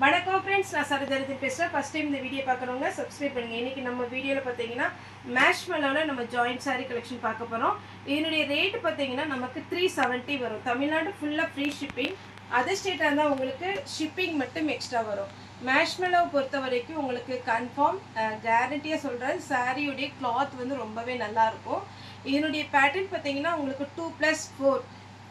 வணக்கம் ஃப்ரெண்ட்ஸ், நான் சரதரிதி பேசுகிறேன். ஃபஸ்ட் டைம் இந்த வீடியோ பார்க்குறவங்க சப்ஸ்கிரைப் பண்ணுங்கள். இன்றைக்கி நம்ம வீடியோவில் பார்த்தீங்கன்னா மேஷ்மெலோவில் நம்ம ஜாயிண்ட் சாரீ கலெக்ஷன் பார்க்க போகிறோம். இதனுடைய ரேட்டு பார்த்தீங்கன்னா நமக்கு 370 வரும். தமிழ்நாடு ஃபுல்லாக ஃப்ரீ ஷிப்பிங். அதர் ஸ்டேட்டாக இருந்தால் உங்களுக்கு ஷிப்பிங் மட்டும் எக்ஸ்ட்ரா வரும். மேஷ்மெலோவை பொறுத்த வரைக்கும் உங்களுக்கு கன்ஃபார்ம் கேரண்டியாக சொல்கிறேன், சாரியுடைய கிளாத் வந்து ரொம்பவே நல்லாயிருக்கும். இதனுடைய பேட்டர்ன் பார்த்தீங்கன்னா உங்களுக்கு 2+4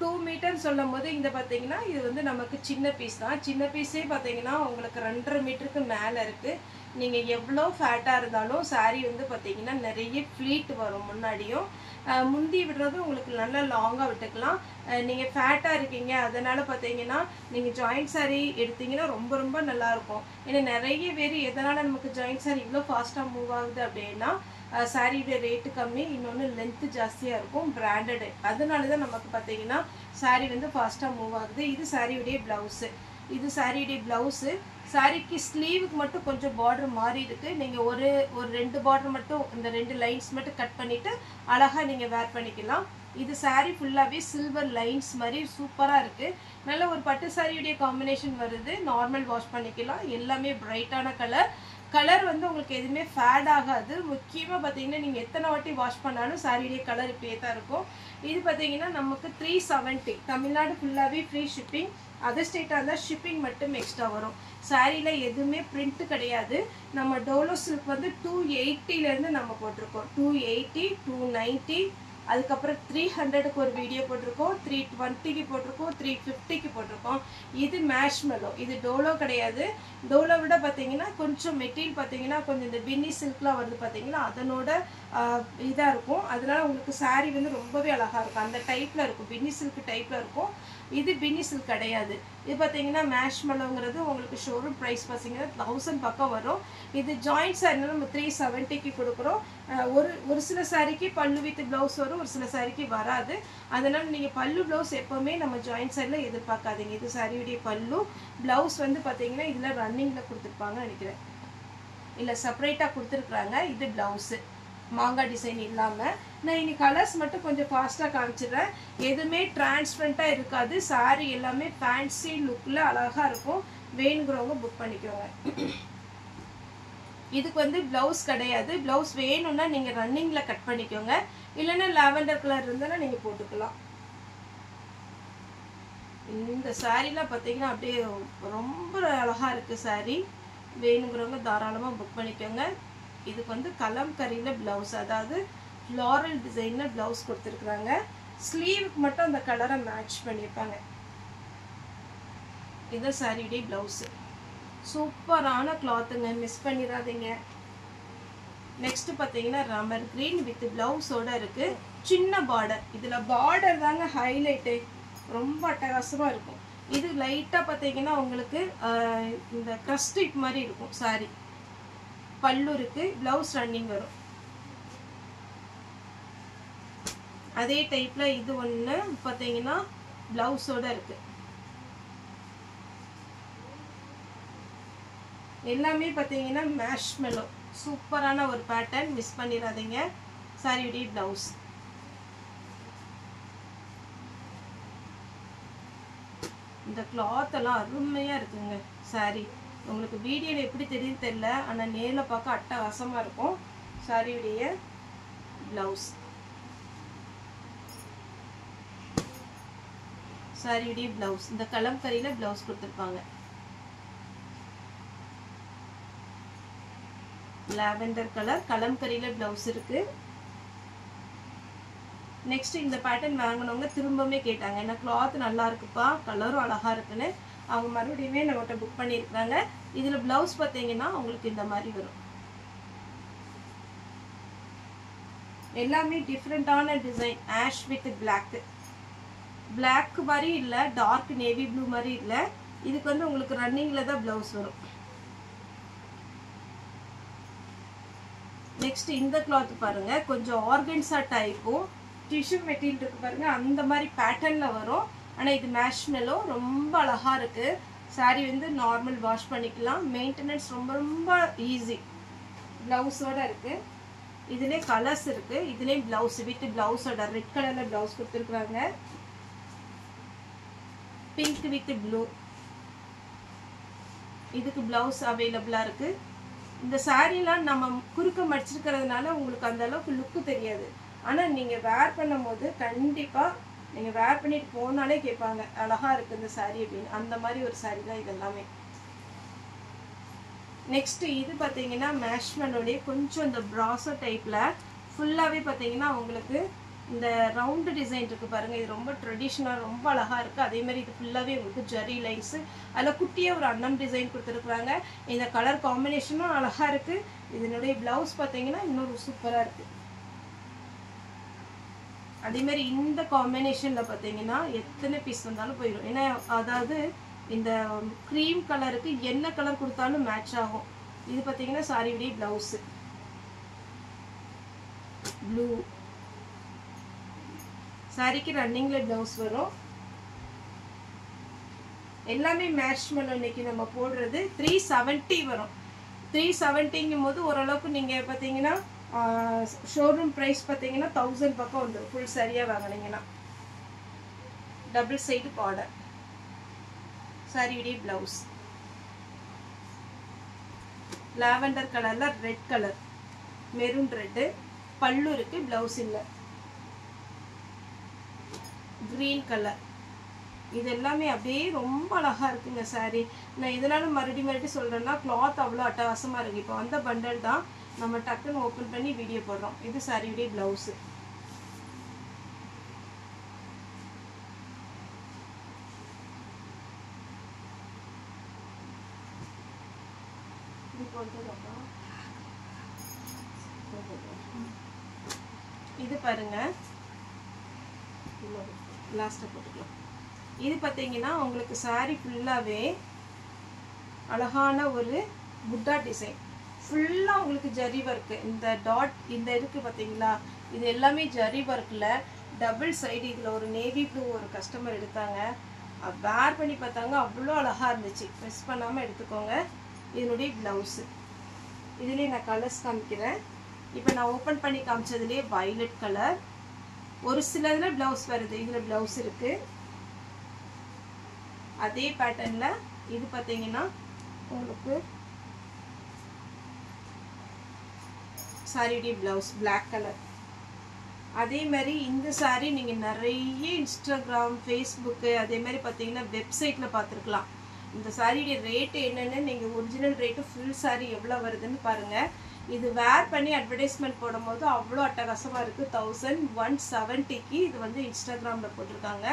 2 மீட்டர் சொல்லும் போது இந்த பார்த்தீங்கன்னா இது வந்து நமக்கு சின்ன பீஸ் தான். சின்ன பீஸே பார்த்தீங்கன்னா உங்களுக்கு 2.5 மீட்டருக்கு மேலே இருக்குது. நீங்கள் எவ்வளோ ஃபேட்டாக இருந்தாலும் சாரீ வந்து பார்த்தீங்கன்னா நிறைய ஃப்ளீட் வரும். முன்னாடியும் முந்தி விடுறது உங்களுக்கு நல்லா லாங்காக விட்டுக்கலாம். நீங்கள் ஃபேட்டாக இருக்கீங்க, அதனால் பார்த்தீங்கன்னா நீங்கள் ஜாயிண்ட் சாரீ எடுத்தீங்கன்னா ரொம்ப ரொம்ப நல்லாயிருக்கும். ஏன்னா நிறைய பேர் எதனால் நமக்கு ஜாயிண்ட் சாரீ இவ்வளோ ஃபாஸ்ட்டாக மூவ் ஆகுது அப்படின்னா சாரியோட ரேட்டு கம்மி, இன்னொன்று லென்த்து ஜாஸ்தியாக இருக்கும், பிராண்டடு. அதனால தான் நமக்கு பார்த்தீங்கன்னா சாரீ வந்து ஃபாஸ்ட்டாக மூவ் ஆகுது. இது சாரியுடைய ப்ளவுஸு. இது சாரியுடைய ப்ளவுஸு. சாரிக்கு ஸ்லீவுக்கு மட்டும் கொஞ்சம் பார்டர் மாறி இருக்குது. நீங்கள் ஒரு 2 பார்டர் மட்டும், இந்த 2 லைன்ஸ் மட்டும் கட் பண்ணிவிட்டு அழகாக நீங்கள் வேர் பண்ணிக்கலாம். இது சாரீ ஃபுல்லாகவே சில்வர் லைன்ஸ் மாதிரி சூப்பராக இருக்குது. நல்ல ஒரு பட்டு சாரியுடைய காம்பினேஷன் வருது. நார்மல் வாஷ் பண்ணிக்கலாம். எல்லாமே பிரைட்டான கலர் வந்து உங்களுக்கு எதுவுமே ஃபேட் ஆகாது. முக்கியமாக பார்த்தீங்கன்னா நீங்கள் எத்தனை வாட்டி வாஷ் பண்ணாலும் சாரியுடைய கலர் இப்படியே தான் இருக்கும். இது பார்த்தீங்கன்னா நமக்கு 370. தமிழ்நாடு ஃபுல்லாகவே ஃப்ரீ ஷிப்பிங். அதர் ஸ்டேட்டாக இருந்தால் ஷிப்பிங் மட்டும் எக்ஸ்ட்ரா வரும். சாரியில் எதுவுமே பிரிண்ட்டு கிடையாது. நம்ம டோலோ சில்க் வந்து 280லேருந்து நம்ம போட்டிருக்கோம். 280, 290, அதுக்கப்புறம் 300க்கு ஒரு வீடியோ போட்டிருக்கோம், 320க்கு போட்டிருக்கோம், 350க்கு போட்டிருக்கோம். இது மேஷ்மெலோ. இது டோலோ கிடையாது. டோலோ விட பார்த்தீங்கன்னா கொஞ்சம் மெட்டீரியல் பார்த்தீங்கன்னா கொஞ்சம் இந்த பின்னி சில்க்லாம் வருது பார்த்தீங்கன்னா அதனோட இதாக இருக்கும். அதனால உங்களுக்கு சாரீ வந்து ரொம்பவே அழகாக இருக்கும். அந்த டைப்பில் இருக்கும், பின்னி சில்க் டைப்பில் இருக்கும். இது பின்னி சில்க் கிடையாது. இது பார்த்தீங்கன்னா மேஷ்மெலோங்கிறது உங்களுக்கு ஷோரூம் ப்ரைஸ் பார்த்தீங்கன்னா 1000 பக்கம் வரும். இது ஜாயிண்ட் சாரினால நம்ம 370க்கு கொடுக்குறோம். ஒரு சில சாரிக்கு பல்லு வித் ப்ளவுஸ் வரும், ஒரு சில சாரிக்கு வராது. அதனால் நீங்கள் பல்லு ப்ளவுஸ் எப்போவுமே நம்ம ஜாயிண்ட் சாரியில் எதிர்பார்க்காதீங்க. இது சாரியுடைய பல்லு. ப்ளவுஸ் வந்து பார்த்தீங்கன்னா இதில் ரன்னிங்கில் கொடுத்துருப்பாங்க நினைக்கிறேன், இல்லை செப்பரேட்டாக கொடுத்துருக்குறாங்க. இது ப்ளவுஸு மாங்காய் டிசைன் இல்லாமல். நான் இன்னைக்கு கலர்ஸ் மட்டும் கொஞ்சம் ஃபாஸ்ட்டாக காமிச்சிடுறேன். எதுவுமே டிரான்ஸ்பரண்ட்டாக இருக்காது. சாரீ எல்லாமே ஃபேன்சி லுக்கில் அழகாக இருக்கும். வேணுங்கிறவங்க புக் பண்ணிக்கோங்க. இதுக்கு வந்து ப்ளவுஸ் கிடையாது. ப்ளவுஸ் வேணும்னா நீங்கள் ரன்னிங்கில் கட் பண்ணிக்கோங்க, இல்லைன்னா லாவெண்டர் கலர் இருந்தாலும் நீங்கள் போட்டுக்கலாம். இந்த சாரீலாம் பார்த்தீங்கன்னா அப்படியே ரொம்ப அழகாக இருக்குது சாரீ. வேணுங்கிறவங்க தாராளமாக புக் பண்ணிக்கோங்க. இதுக்கு வந்து கலம்கரியில் ப்ளவுஸ், அதாவது ஃப்ளாரல் டிசைனில் ப்ளவுஸ் கொடுத்துருக்குறாங்க. ஸ்லீவுக்கு மட்டும் அந்த கலரை மேட்ச் பண்ணியிருப்பாங்க. இது சாரியுடைய ப்ளவுஸு. சூப்பரான கிளாத்துங்க, மிஸ் பண்ணிடாதீங்க. நெக்ஸ்ட் பார்த்தீங்கன்னா ரமர் கிரீன் வித் ப்ளவுஸோட இருக்குது. சின்ன பார்டர். இதில் பார்டர் தாங்க ஹைலைட்டு, ரொம்ப அட்டகாசமாக இருக்கும். இது லைட்டாக பார்த்தீங்கன்னா உங்களுக்கு இந்த க்ரஸ்டிக் மாதிரி இருக்கும் சாரி. பல்லு இருக்குது, ப்ளவுஸ் ரன்னிங் வரும். அதே டைப்பில் இது ஒன்று பார்த்தீங்கன்னா ப்ளவுஸோட இருக்குது. எல்லாமே பார்த்தீங்கன்னா மேஷ்மெலோ. சூப்பரான ஒரு பேட்டர்ன், மிஸ் பண்ணிடாதீங்க. சாரியுடைய ப்ளவுஸ். இந்த கிளாத் எல்லாம் அருமையாக இருக்குங்க. சாரி உங்களுக்கு வீடியோவில் எப்படி தெரியுது தெரியல, ஆனால் நேரில் பார்க்க அட்டகாசமாக இருக்கும். சாரியுடைய ப்ளவுஸ். சாரியுடைய ப்ளவுஸ் இந்த கலம்கரியில் ப்ளவுஸ் கொடுத்துருப்பாங்க. லாவெண்டர் கலர் கலம்கரியில் ப்ளவுஸ் இருக்குது. நெக்ஸ்ட் இந்த பேட்டர்ன் வாங்கினவங்க திரும்பவுமே கேட்டாங்க, ஏன்னா கிளாத் நல்லா இருக்குப்பா, கலரும் அழகாக இருக்குன்னு. அவங்க மறுபடியுமே நம்மகிட்ட புக் பண்ணியிருக்காங்க. இதில் ப்ளவுஸ் பார்த்தீங்கன்னா உங்களுக்கு இந்த மாதிரி வரும். எல்லாமே டிஃப்ரெண்ட்டான design. Ash with black. Black மாதிரி இல்லை, டார்க் நேவி ப்ளூ மாதிரி இல்லை. இதுக்கு வந்து உங்களுக்கு ரன்னிங்கில் தான் ப்ளவுஸ் வரும். நெக்ஸ்ட் இந்த கிளாத் பாருங்கள், கொஞ்சம் ஆர்கன்ஸா டைப்பும் டிஷ்யூ மெட்டீரியல் இருக்குது பாருங்கள், அந்த மாதிரி பேட்டர்னில் வரும். ஆனால் இது மேஷ்மெலோ. ரொம்ப அழகாக இருக்குது. சாரீ வந்து நார்மல் வாஷ் பண்ணிக்கலாம். மெயின்டெனன்ஸ் ரொம்ப ரொம்ப ஈஸி. ப்ளவுஸோடு இருக்குது. இதிலே கலர்ஸ் இருக்குது. இதுலேயும் ப்ளவுஸ் வித் ப்ளவுஸோட ரெட் கலரில் ப்ளவுஸ் கொடுத்துருக்குறாங்க. Pink with blue. இதுக்கு ப்ளவுஸ் அவைலபிளாக இருக்குது. இந்த சாரீலாம் நம்ம குறுக்க மடிச்சிருக்கிறதுனால உங்களுக்கு அந்த அளவுக்கு லுக்கு தெரியாது. ஆனால் நீங்கள் வேர் பண்ணும் போது கண்டிப்பாக நீங்கள் வேர் பண்ணிட்டு போனாலே கேட்பாங்க அழகாக இருக்குது இந்த சாரீ அப்படின்னு. அந்த மாதிரி ஒரு சாரீ தான் இது எல்லாமே. நெக்ஸ்ட்டு இது பார்த்தீங்கன்னா மேஷ்மெலோடைய கொஞ்சம் இந்த ப்ராசோ டைப்பில் ஃபுல்லாகவே பார்த்தீங்கன்னா உங்களுக்கு இந்த ரவுண்டு டிசைன் இருக்குது பாருங்கள். இது ரொம்ப ட்ரெடிஷ்னலாக ரொம்ப அழகாக இருக்குது. அதேமாதிரி இது ஃபுல்லாகவே உங்களுக்கு ஜரி லைன்ஸு அதில் குட்டியாக ஒரு அன்னம் டிசைன் கொடுத்துருக்குறாங்க. இந்த கலர் காம்பினேஷனும் அழகாக இருக்குது. இதனுடைய ப்ளவுஸ் பார்த்தீங்கன்னா இன்னொரு சூப்பராக இருக்குது. அதேமாதிரி இந்த காம்பினேஷனில் பார்த்தீங்கன்னா எத்தனை பீஸ் வந்தாலும் போயிடும். ஏன்னா அதாவது இந்த க்ரீம் கலருக்கு என்ன கலர் கொடுத்தாலும் மேட்ச் ஆகும். இது பார்த்தீங்கன்னா சாரியுடைய ப்ளவுஸு ப்ளூ சாரிக்கு ரன்னிங்கில் ப்ளவுஸ் வரும். எல்லாமே மேஷ்மெலோ இன்னைக்கு நம்ம போடுறது 370 வரும். 370ங்கும் போது ஓரளவுக்கு நீங்கள் பார்த்தீங்கன்னா ஷோரூம் ப்ரைஸ் பார்த்தீங்கன்னா 1000 பக்கம் வந்துடும் ஃபுல் சரியாக வாங்கினீங்கன்னா. டபுள் சைடு பார்டர் சாரியுடைய ப்ளவுஸ் லாவெண்டர் கலரில் ரெட் கலர் மெரூன் ரெட்டு பல்லு இருக்குது, ப்ளவுஸ் இல்லை. க்ரீன் கலர் இது எல்லாமே அப்படியே ரொம்ப அழகாக இருக்குங்க சாரீ. நான் இதனால மறுபடியும் சொல்கிறேன்னா கிளாத் அவ்வளோ அட்டகாசமாக இருக்குது. இப்போ வந்த பண்டல் தான் நம்ம டக்குன்னு ஓப்பன் பண்ணி வீடியோ போடுறோம். இது சாரியுடைய ப்ளவுஸு. இது பாருங்க லாஸ்ட்டாக போட்டுக்கலாம். இது பார்த்தீங்கன்னா உங்களுக்கு சாரீ ஃபுல்லாகவே அழகான ஒரு புட்டா டிசைன் ஃபுல்லாக உங்களுக்கு ஜரி ஒர்க்கு. இந்த டாட் இந்த இருக்குது பார்த்தீங்களா, இது எல்லாமே ஜரி ஒர்க்கில் டபுள் சைடு. இதில் ஒரு நேவி ப்ளூ ஒரு கஸ்டமர் எடுத்தாங்க, வேர் பண்ணி பார்த்தாங்க, அவ்வளோ அழகாக இருந்துச்சு. மிஸ் பண்ணாமல் எடுத்துக்கோங்க. இதனுடைய ப்ளவுஸு இதுலேயே நான் கலர்ஸ் காமிக்கிறேன். இப்போ நான் ஓப்பன் பண்ணி காமிச்சதுலேயே வயலட் கலர், ஒரு சில இதில் ப்ளவுஸ் வருது, இதில் ப்ளவுஸ் இருக்குது. அதே பேட்டர்னில் இது பார்த்தீங்கன்னா உங்களுக்கு சாரியுடைய ப்ளவுஸ் பிளாக் கலர். அதே மாதிரி இந்த சாரீ நீங்கள் நிறைய இன்ஸ்டாகிராம் ஃபேஸ்புக்கு அதே மாதிரி பார்த்தீங்கன்னா வெப்சைட்டில் பார்த்துருக்கலாம். இந்த சாரியுடைய ரேட்டு என்னென்னு நீங்கள் ஒரிஜினல் ரேட்டு ஃபுல் சாரீ எவ்வளோ வருதுன்னு பாருங்கள். இது வேர் பண்ணி அட்வர்டைஸ்மெண்ட் போடும்போது அவ்வளோ அட்டகாசமாக இருக்குது. 1170க்கு இது வந்து இன்ஸ்டாகிராமில் போட்டிருக்காங்க.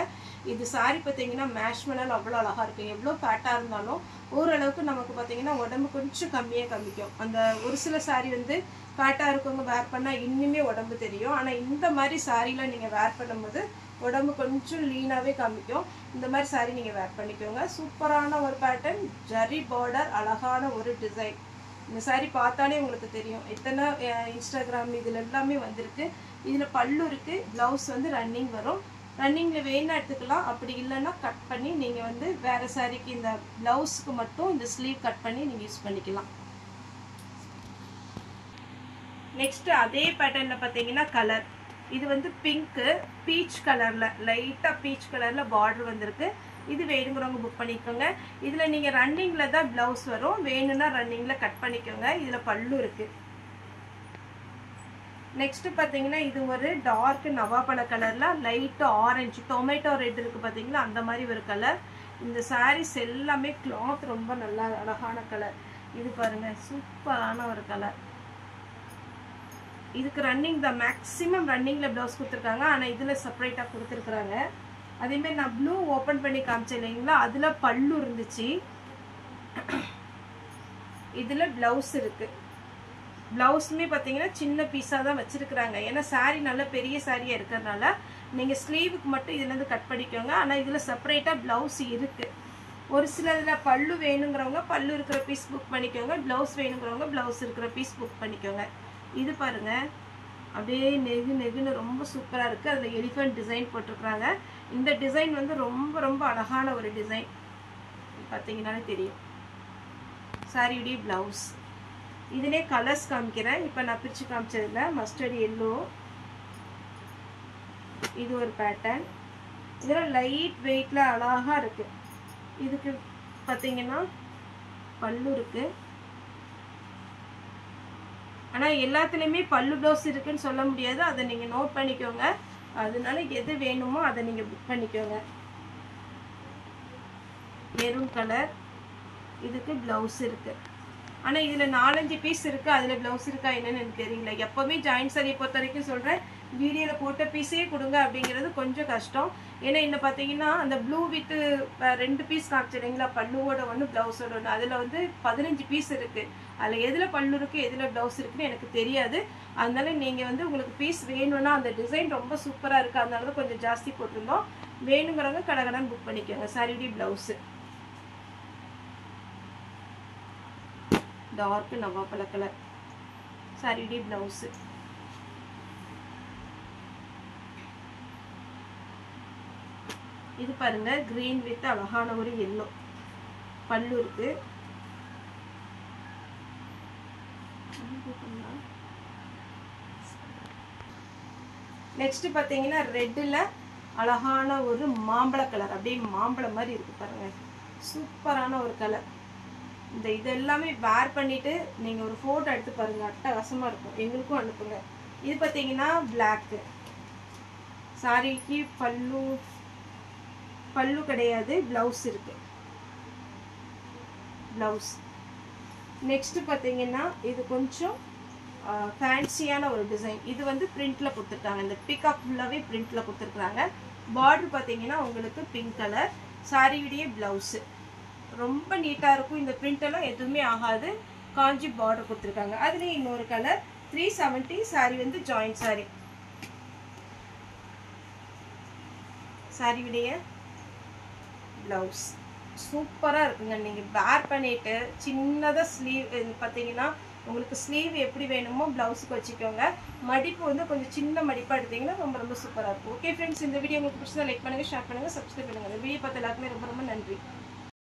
இது சாரீ பார்த்தீங்கன்னா மேஷ்மெலால் அவ்வளோ அழகாக இருக்குது. எவ்வளோ ஃபேட்டாக இருந்தாலும் ஓரளவுக்கு நமக்கு பார்த்தீங்கன்னா உடம்பு கொஞ்சம் கம்மியாக காமிக்கும். அந்த ஒரு சில சாரீ வந்து ஃபேட்டாக இருக்கவங்க வேர் பண்ணால் இன்னுமே உடம்பு தெரியும். ஆனால் இந்த மாதிரி சாரீலாம் நீங்கள் வேர் பண்ணும்போது உடம்பு கொஞ்சம் லீனாகவே காமிக்கும். இந்த மாதிரி சாரீ நீங்கள் வேர் பண்ணிக்கோங்க. சூப்பரான ஒரு பேட்டர்ன், ஜரி பார்டர், அழகான ஒரு டிசைன். இந்த சாரீ பார்த்தாலே உங்களுக்கு தெரியும் எத்தனை இன்ஸ்டாகிராம் இதில் எல்லாமே வந்திருக்கு. இதில் பல்லு இருக்குது, ப்ளவுஸ் வந்து ரன்னிங் வரும். ரன்னிங்கில் வேணா எடுத்துக்கலாம், அப்படி இல்லைன்னா கட் பண்ணி நீங்கள் வந்து வேறு சாரீக்கு இந்த ப்ளவுஸுக்கு மட்டும் இந்த ஸ்லீவ் கட் பண்ணி நீங்கள் யூஸ் பண்ணிக்கலாம். நெக்ஸ்ட்டு அதே பேட்டர்னில் பார்த்தீங்கன்னா கலர் இது வந்து பிங்க்கு பீச் கலரில் லைட்டாக பீச் கலரில் பார்டர் வந்திருக்கு. இது வேணுங்கிறவங்க புக் பண்ணிக்கோங்க. இதில் நீங்கள் ரன்னிங்கில் தான் ப்ளவுஸ் வரும், வேணும்னா ரன்னிங்கில் கட் பண்ணிக்கோங்க. இதில் பல்லு இருக்குது. நெக்ஸ்ட்டு பார்த்தீங்கன்னா இது ஒரு டார்க் நவாப்பழ கலரில் லைட்டு ஆரஞ்சு டொமேட்டோ ரெட் இருக்குது பார்த்தீங்களா, அந்த மாதிரி ஒரு கலர். இந்த சாரீஸ் எல்லாமே கிளாத் ரொம்ப நல்லா அழகான கலர். இது பாருங்கள் சூப்பரான ஒரு கலர். இதுக்கு ரன்னிங் தான் மேக்ஸிமம் ரன்னிங்கில் ப்ளவுஸ் கொடுத்துருக்காங்க, ஆனால் இதில் செப்பரேட்டாக கொடுத்துருக்குறாங்க. அதேமாதிரி நான் ப்ளூ ஓப்பன் பண்ணி காமிச்சேன் இல்லைங்களா, அதில் பல்லு இருந்துச்சு. இதில் ப்ளவுஸ் இருக்குது. ப்ளவுஸுமே பார்த்தீங்கன்னா சின்ன பீஸாக தான் வச்சுருக்குறாங்க. ஏன்னா சாரீ நல்ல பெரிய சாரியாக இருக்கிறதுனால நீங்கள் ஸ்லீவுக்கு மட்டும் இதுலேருந்து கட் பண்ணிக்கோங்க. ஆனால் இதில் செப்பரேட்டாக ப்ளவுஸ் இருக்குது. ஒரு சில இதில் பல்லு வேணுங்கிறவங்க பல்லு இருக்கிற பீஸ் புக் பண்ணிக்கோங்க, ப்ளவுஸ் வேணுங்கிறவங்க ப்ளவுஸ் இருக்கிற பீஸ் புக் பண்ணிக்கோங்க. இது பாருங்கள் அப்படியே நெகுன்னு ரொம்ப சூப்பராக இருக்குது. அதில் எலிஃபண்ட் டிசைன் போட்டிருக்குறாங்க. இந்த டிசைன் வந்து ரொம்ப ரொம்ப அழகான ஒரு டிசைன், பார்த்தீங்கன்னாலே தெரியும். சாரியுடைய ப்ளவுஸ் இதிலே கலர்ஸ் காமிக்கிறேன். இப்போ நான் பிரித்து காமிச்சதில் மஸ்டர்ட் எல்லோ, இது ஒரு பேட்டர்ன். இதில் லைட் வெயிட்டில் அழகாக இருக்குது. இதுக்கு பார்த்தீங்கன்னா பல்லு இருக்கு. ஆனால் எல்லாத்துலேயுமே பல்லு ப்ளவுஸ் இருக்குன்னு சொல்ல முடியாது, அதை நீங்கள் நோட் பண்ணிக்கோங்க. அதனால எது வேணுமோ அதை நீங்கள் புக் பண்ணிக்கோங்க. மெரூன் கலர், இதுக்கு ப்ளவுஸ் இருக்குது. ஆனால் இதில் 4-5 பீஸ் இருக்குது, அதில் ப்ளவுஸ் இருக்கா என்னன்னு எனக்கு தெரியல. எப்போவுமே ஜாயின்ட் சாரியை பொறுத்த வரைக்கும் சொல்கிறேன், வீடியோவில் போட்ட பீஸே கொடுங்க அப்படிங்கிறது கொஞ்சம் கஷ்டம். ஏன்னா இன்னும் பார்த்தீங்கன்னா அந்த ப்ளூ வித்து 2 பீஸ் காமிச்சிடுங்களா, பல்லுவோட ஒன்று ப்ளவுஸோட ஒன்று, அதில் வந்து 15 பீஸ் இருக்குது. அதில் எதில் பல்லு இருக்குது எதில் ப்ளவுஸ் இருக்குன்னு எனக்கு தெரியாது. அதனால நீங்கள் வந்து உங்களுக்கு பீஸ் வேணும்னா, அந்த டிசைன் ரொம்ப சூப்பராக இருக்குது, அதனால தான் கொஞ்சம் ஜாஸ்தி போட்டிருந்தோம். வேணுங்கிறவங்க கடகடன் புக் பண்ணிக்கோங்க. சாரியுடைய ப்ளவுஸு டார்க் நவாப்பழ கலர், சாரியுடைய ப்ளவுஸு. இது பாருங்க, கிரீன் வித் அழகான ஒரு எல்லோ, பல்லு இருக்கு. நெக்ஸ்ட் பார்த்தீங்கன்னா ரெட்டில் அழகான ஒரு மாம்பழ கலர், அப்படியே மாம்பழம் மாதிரி இருக்கு பாருங்க, சூப்பரான ஒரு கலர். இந்த இது எல்லாமே வேர் பண்ணிட்டு நீங்கள் ஒரு ஃபோட்டோ எடுத்து பாருங்க, அட்டகாசமாக இருக்கும். எங்களுக்கும் அனுப்புங்க. இது பார்த்தீங்கன்னா பிளாக்கு, சாரிக்கு பல்லு கிடையாது, ப்ளவுஸ் இருக்கு, ப்ளவுஸ். நெக்ஸ்ட் பார்த்தீங்கன்னா இது கொஞ்சம் ஃபேன்சியான ஒரு டிசைன். இது வந்து பிரிண்ட்ல கொடுத்துருக்காங்க, இந்த பிக்அப் ஃபுல்லாகவே பிரிண்ட்ல கொடுத்துருக்காங்க. பார்டர் பார்த்தீங்கன்னா உங்களுக்கு பிங்க் கலர். சாரியுடைய ப்ளவுஸு ரொம்ப நீட்டாக இருக்கும். இந்த பிரிண்டெல்லாம் எதுவுமே ஆகாது, காஞ்சி பார்டர் கொடுத்துருக்காங்க. அதுலேயும் இன்னொரு கலர் 370. சாரி வந்து ஜாயிண்ட் சாரி. சாரியுடைய ப்ளவுஸ் சூப்பராக இருக்குங்க. நீங்கள் வேர் பண்ணிவிட்டு சின்னதாக ஸ்லீவ் பார்த்தீங்கன்னா உங்களுக்கு ஸ்லீவ் எப்படி வேணுமோ ப்ளவுஸுக்கு வச்சுக்கோங்க. மடிப்பு வந்து கொஞ்சம் சின்ன மடிப்பாக எடுத்தீங்கன்னா ரொம்ப ரொம்ப சூப்பராக இருக்கும். ஓகே ஃப்ரெண்ட்ஸ், இந்த வீடியோ உங்களுக்கு பிடிச்சதா லைக் பண்ணுங்கள், ஷேர் பண்ணுங்கள், சப்ஸ்கிரைப் பண்ணுங்கள். இந்த வீடியோ பார்த்த எல்லாருக்குமே ரொம்ப ரொம்ப நன்றி.